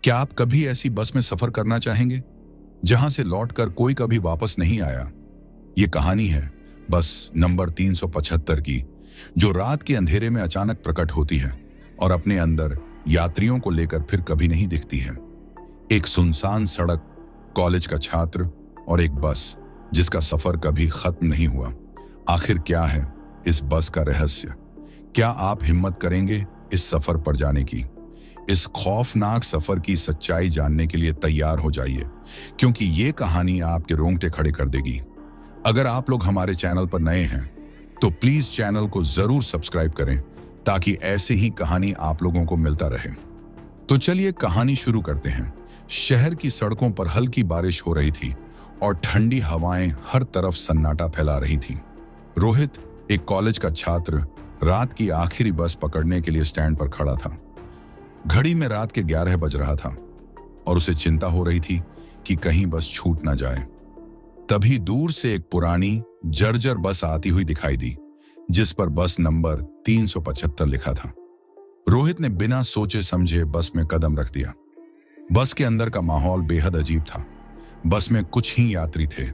क्या आप कभी ऐसी बस में सफर करना चाहेंगे जहां से लौटकर कोई कभी वापस नहीं आया? ये कहानी है बस नंबर 375 की, जो रात के अंधेरे में अचानक प्रकट होती है और अपने अंदर यात्रियों को लेकर फिर कभी नहीं दिखती है। एक सुनसान सड़क, कॉलेज का छात्र और एक बस जिसका सफर कभी खत्म नहीं हुआ। आखिर क्या है इस बस का रहस्य? क्या आप हिम्मत करेंगे इस सफर पर जाने की? इस खौफनाक सफर की सच्चाई जानने के लिए तैयार हो जाइए, क्योंकि ये कहानी आपके रोंगटे खड़े कर देगी। अगर आप लोग हमारे चैनल पर नए हैं तो प्लीज चैनल को जरूर सब्सक्राइब करें, ताकि ऐसी ही कहानी आप लोगों को मिलता रहे। तो चलिए कहानी शुरू करते हैं। शहर की सड़कों पर हल्की बारिश हो रही थी और ठंडी हवाएं हर तरफ सन्नाटा फैला रही थी। रोहित, एक कॉलेज का छात्र, रात की आखिरी बस पकड़ने के लिए स्टैंड पर खड़ा था। घड़ी में रात के 11 बज रहा था और उसे चिंता हो रही थी कि कहीं बस छूट ना जाए। तभी दूर से एक पुरानी जर्जर बस आती हुई दिखाई दी, जिस पर बस नंबर 375 लिखा था। रोहित ने बिना सोचे समझे बस में कदम रख दिया। बस के अंदर का माहौल बेहद अजीब था। बस में कुछ ही यात्री थे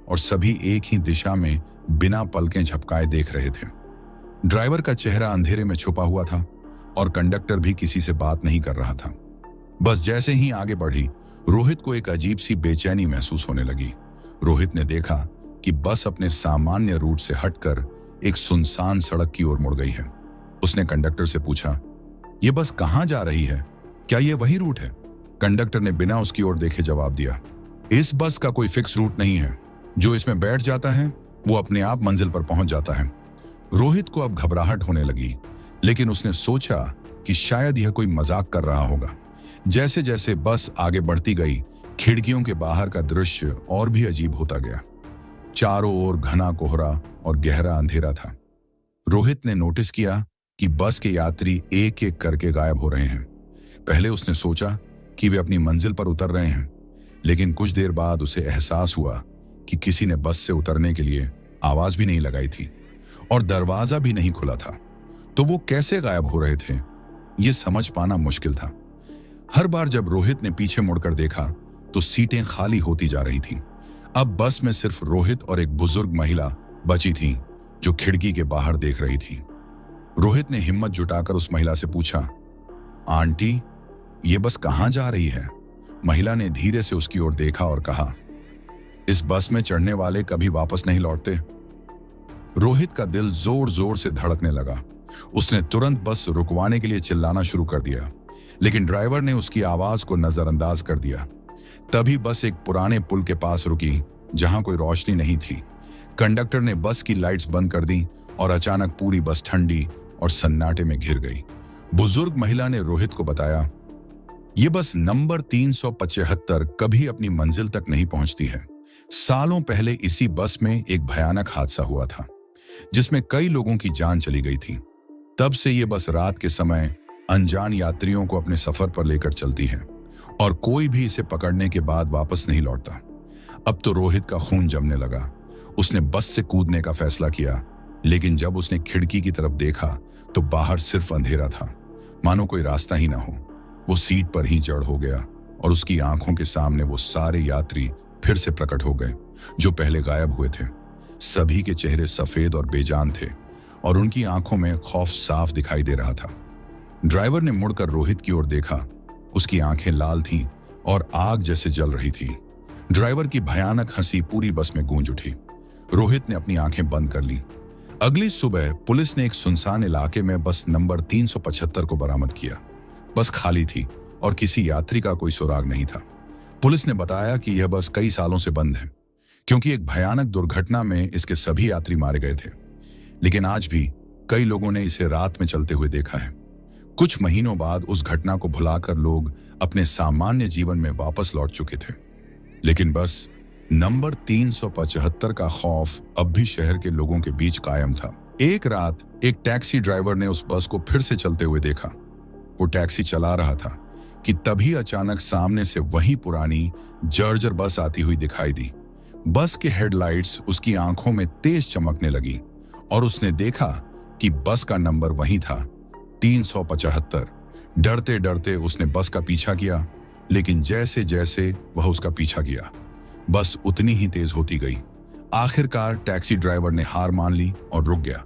और सभी एक ही दिशा में बिना पलकें झपकाए देख रहे थे। ड्राइवर का चेहरा अंधेरे में छुपा हुआ था और कंडक्टर भी किसी से बात नहीं कर रहा था। बस जैसे ही आगे बढ़ी, रोहित को एक अजीब सी बेचैनी महसूस होने लगी। रोहित ने देखा कि बस अपने सामान्य रूट से हटकर एक सुनसान सड़क की ओर मुड़ गई है। उसने कंडक्टर से पूछा, "यह बस कहां जा रही है? क्या यह वही रूट है?" कंडक्टर ने बिना उसकी ओर देखे जवाब दिया, "इस बस का कोई फिक्स रूट नहीं है। जो इसमें बैठ जाता है वो अपने आप मंजिल पर पहुंच जाता है।" रोहित को अब घबराहट होने लगी, लेकिन उसने सोचा कि शायद यह कोई मजाक कर रहा होगा। जैसे जैसे बस आगे बढ़ती गई, खिड़कियों के बाहर का दृश्य और भी अजीब होता गया। चारों ओर घना कोहरा और गहरा अंधेरा था। रोहित ने नोटिस किया कि बस के यात्री एक एक करके गायब हो रहे हैं। पहले उसने सोचा कि वे अपनी मंजिल पर उतर रहे हैं, लेकिन कुछ देर बाद उसे एहसास हुआ कि किसी ने बस से उतरने के लिए आवाज भी नहीं लगाई थी और दरवाजा भी नहीं खुला था। तो वो कैसे गायब हो रहे थे, ये समझ पाना मुश्किल था। हर बार जब रोहित ने पीछे मुड़कर देखा तो सीटें खाली होती जा रही थीं। अब बस में सिर्फ रोहित और एक बुजुर्ग महिला बची थी, जो खिड़की के बाहर देख रही थी। रोहित ने हिम्मत जुटाकर उस महिला से पूछा, "आंटी, ये बस कहां जा रही है?" महिला ने धीरे से उसकी ओर देखा और कहा, "इस बस में चढ़ने वाले कभी वापस नहीं लौटते।" रोहित का दिल जोर जोर से धड़कने लगा। उसने तुरंत बस रुकवाने के लिए चिल्लाना शुरू कर दिया, लेकिन ड्राइवर ने उसकी आवाज को नजरअंदाज कर दिया। तभी बस एक पुराने पुल के पास रुकी, जहां कोई रोशनी नहीं थी। कंडक्टर ने बस की लाइट्स बंद कर दी और अचानक पूरी बस ठंडी और सन्नाटे में घिर गई। बुजुर्ग महिला ने रोहित को बताया, "यह बस नंबर 375 कभी अपनी मंजिल तक नहीं पहुंचती है। सालों पहले इसी बस में एक भयानक हादसा हुआ था, जिसमें कई लोगों की जान चली गई थी। तब से ये बस रात के समय अनजान यात्रियों को अपने सफर पर लेकर चलती है और कोई भी इसे पकड़ने के बाद वापस नहीं लौटता।" अब तो रोहित का खून जमने लगा। उसने बस से कूदने का फैसला किया, लेकिन जब उसने खिड़की की तरफ देखा तो बाहर सिर्फ अंधेरा था, मानो कोई रास्ता ही ना हो। वो सीट पर ही जड़ हो गया और उसकी आंखों के सामने वो सारे यात्री फिर से प्रकट हो गए, जो पहले गायब हुए थे। सभी के चेहरे सफेद और बेजान थे और उनकी आंखों में खौफ साफ दिखाई दे रहा था। ड्राइवर ने मुड़कर रोहित की ओर देखा। उसकी आंखें लाल थीं और आग जैसे जल रही थी। ड्राइवर की भयानक हंसी पूरी बस में गूंज उठी। रोहित ने अपनी आंखें बंद कर ली। अगली सुबह पुलिस ने एक सुनसान इलाके में बस नंबर 375 को बरामद किया। बस खाली थी और किसी यात्री का कोई सुराग नहीं था। पुलिस ने बताया कि यह बस कई सालों से बंद है, क्योंकि एक भयानक दुर्घटना में इसके सभी यात्री मारे गए थे। लेकिन आज भी कई लोगों ने इसे रात में चलते हुए देखा है। कुछ महीनों बाद उस घटना को भुलाकर लोग अपने सामान्य जीवन में वापस लौट चुके थे, लेकिन बस नंबर 375 का खौफ अब भी शहर के लोगों के बीच कायम था। एक रात एक टैक्सी ड्राइवर ने उस बस को फिर से चलते हुए देखा। वो टैक्सी चला रहा था कि तभी अचानक सामने से वही पुरानी जर्जर बस आती हुई दिखाई दी। बस के हेडलाइट्स उसकी आंखों में तेज चमकने लगी और उसने देखा कि बस का नंबर वही था, 375। डरते डरते उसने बस का पीछा किया लेकिन जैसे जैसे वह उसका पीछा किया, बस उतनी ही तेज होती गई। आखिरकार टैक्सी ड्राइवर ने हार मान ली और रुक गया।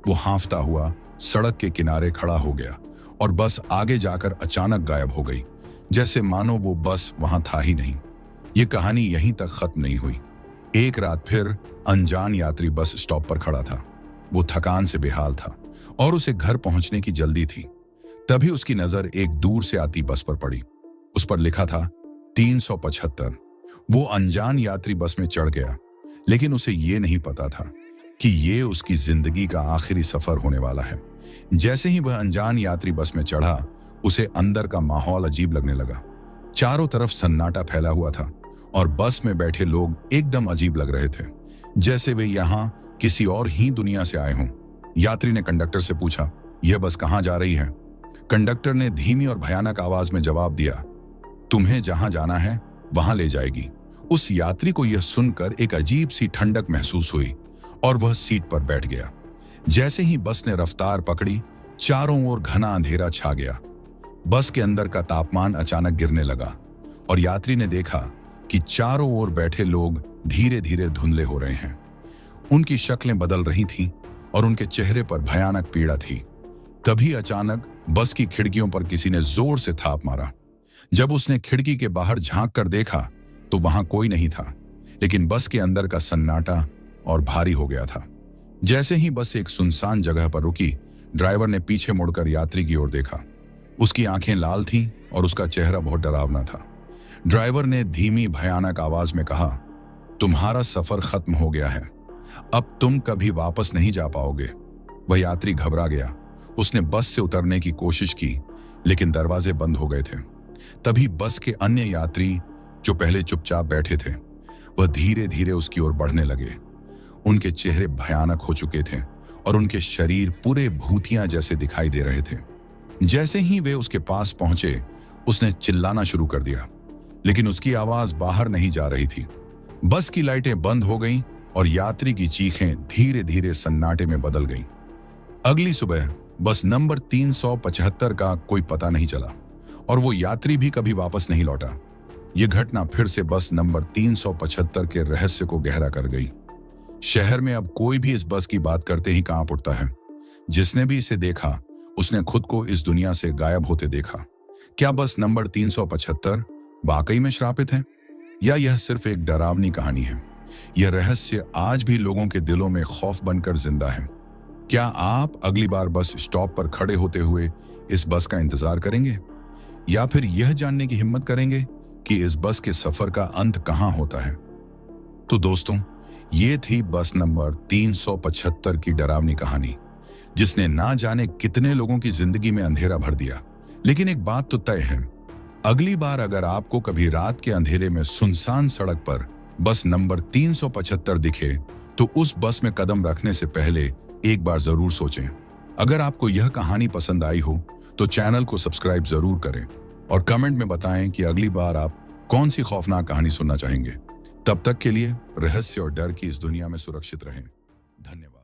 वो हांफता हुआ सड़क के किनारे खड़ा हो गया और बस आगे जाकर अचानक गायब हो गई, जैसे मानो वो बस वहां था ही नहीं। ये कहानी यहीं तक खत्म नहीं हुई। एक रात फिर अनजान यात्री बस स्टॉप पर खड़ा था। वो थकान से बेहाल था और उसे घर पहुंचने की जल्दी थी। तभी उसकी नजर एक दूर से आती बस पर पड़ी। उस पर लिखा था 375। वो अनजान यात्री बस में चढ़ गया, लेकिन उसे ये नहीं पता था कि ये उसकी जिंदगी का आखिरी सफर होने वाला है। जैसे ही वह अनजान यात्री बस में चढ़ा, उसे अंदर का माहौल अजीब लगने लगा। चारों तरफ सन्नाटा फैला हुआ था और बस में बैठे लोग एकदम अजीब लग रहे थे, जैसे वे यहाँ किसी और ही दुनिया से आए हों। यात्री ने कंडक्टर से पूछा, यह बस कहाँ जा रही है? कंडक्टर ने धीमी और भयानक आवाज में जवाब दिया, तुम्हें जहां जाना है वहां ले जाएगी। उस यात्री को यह सुनकर एक अजीब सी ठंडक महसूस हुई और वह सीट पर बैठ गया। जैसे ही बस ने रफ्तार पकड़ी, चारों ओर घना अंधेरा छा गया। बस के अंदर का तापमान अचानक गिरने लगा और यात्री ने देखा कि चारों ओर बैठे लोग धीरे धीरे धुंधले हो रहे हैं। उनकी शक्लें बदल रही थीं और उनके चेहरे पर भयानक पीड़ा थी। तभी अचानक बस की खिड़कियों पर किसी ने जोर से थाप मारा। जब उसने खिड़की के बाहर झांक कर देखा तो वहां कोई नहीं था, लेकिन बस के अंदर का सन्नाटा और भारी हो गया था। जैसे ही बस एक सुनसान जगह पर रुकी, ड्राइवर ने पीछे मुड़कर यात्री की ओर देखा। उसकी आंखें लाल थीं और उसका चेहरा बहुत डरावना था। ड्राइवर ने धीमी भयानक आवाज में कहा, तुम्हारा सफर खत्म हो गया है, अब तुम कभी वापस नहीं जा पाओगे। वह यात्री घबरा गया। उसने बस से उतरने की कोशिश की, लेकिन दरवाजे बंद हो गए थे। तभी बस के अन्य यात्री जो पहले चुपचाप बैठे थे, वह धीरे धीरे उसकी ओर बढ़ने लगे। उनके चेहरे भयानक हो चुके थे और उनके शरीर पूरे भूतिया जैसे दिखाई दे रहे थे। जैसे ही वे उसके पास पहुंचे, उसने चिल्लाना शुरू कर दिया, लेकिन उसकी आवाज बाहर नहीं जा रही थी। बस की लाइटें बंद हो गईं और यात्री की चीखें धीरे धीरे सन्नाटे में बदल गईं। अगली सुबह बस नंबर 375 का कोई पता नहीं चला और वो यात्री भी कभी वापस नहीं लौटा। ये घटना फिर से बस नंबर 375 के रहस्य को गहरा कर गई। शहर में अब कोई भी इस बस की बात करते ही कांप उठता है। जिसने भी इसे देखा, उसने खुद को इस दुनिया से गायब होते देखा। क्या बस नंबर 375 वाकई में श्रापित है, या यह सिर्फ एक डरावनी कहानी है? यह रहस्य आज भी लोगों के दिलों में खौफ बनकर जिंदा है। क्या आप अगली बार बस स्टॉप पर खड़े होते हुए इस बस का इंतजार करेंगे, या फिर यह जानने की हिम्मत करेंगे कि इस बस के सफर का अंत कहां होता है? तो दोस्तों, ये थी बस नंबर 375 की डरावनी कहानी, जिसने ना जाने कितने लोगों की जिंदगी में अंधेरा भर दिया। लेकिन एक बात तो तय है, अगली बार अगर आपको कभी रात के अंधेरे में सुनसान सड़क पर बस नंबर 375 दिखे, तो उस बस में कदम रखने से पहले एक बार जरूर सोचें। अगर आपको यह कहानी पसंद आई हो तो चैनल को सब्सक्राइब जरूर करें और कमेंट में बताएं कि अगली बार आप कौन सी खौफनाक कहानी सुनना चाहेंगे। तब तक के लिए रहस्य और डर की इस दुनिया में सुरक्षित रहें। धन्यवाद।